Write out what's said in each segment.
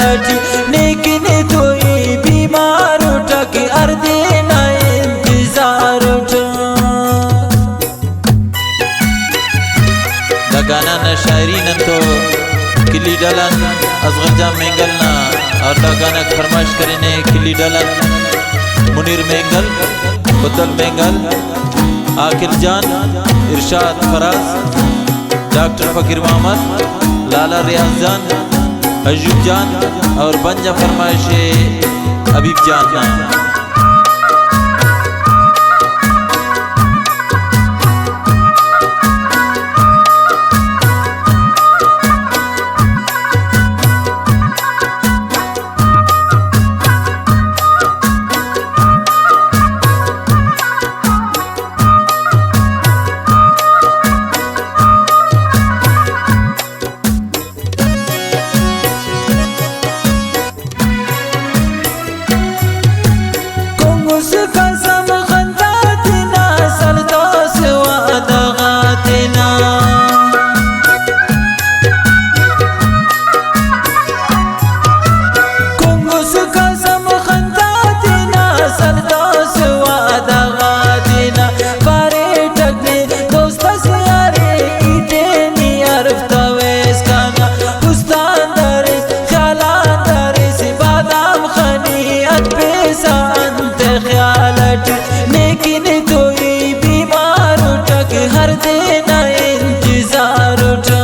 लटी लेकिन तो ये बीमार उठा के हर दिन इंतजार उठा गाना न शायरी न तो किली डलन असगर जाम मेंगलना और गाना फरमाइश करने किली डलन मुनीर मेंगल कुतल मेंगल आकिल जान इरशाद फराज डॉक्टर फकीर मोहम्मद लाला रियाज जान अयूब जान और बंजा फरमाइश हबीब जान लेकिन तो ये बीमार उठा के हर दिन इंतजार उठा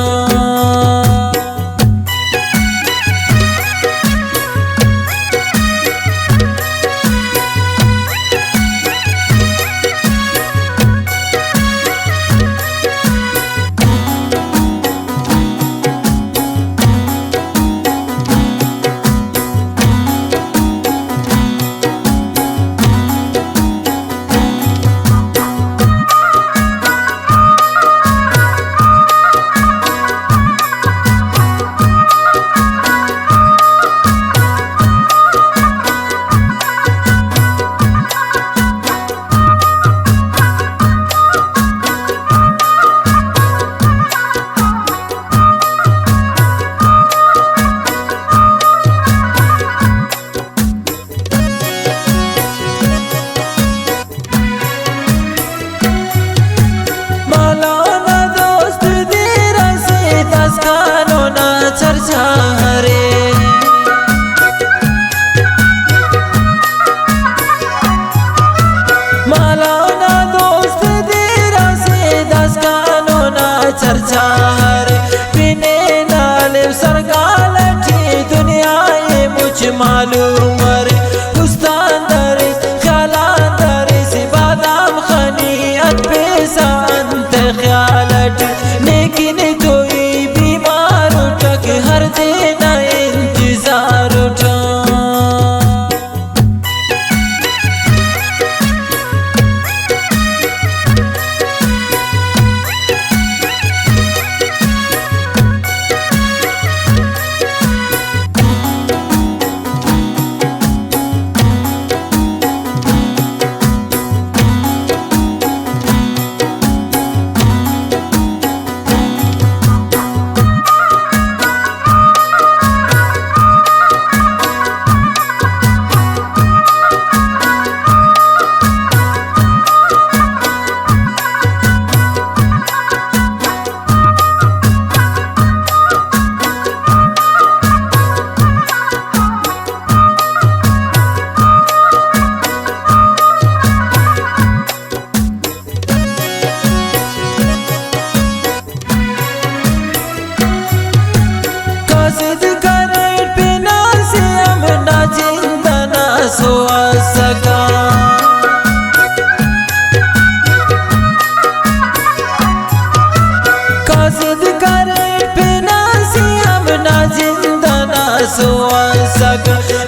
मालूम रे उस्तान दरे ख्यालान दरे से बादाम खनीयत पेशा अंत ख्यालट लेकिन तो ये बीमार उठा के हर दिन इंतजार उठा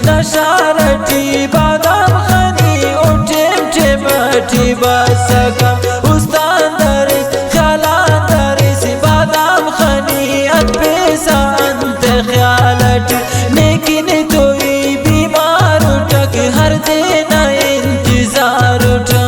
नशारटी बादाम खनी उठे बैठी बसका उस्तान दरे ख्यालान दरे से बादाम खनी अपेसा अंत ख्यालट लेकिन तो ये बीमार उठा के हर दिन इंतजार उठा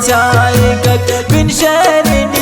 چایگک بین شرین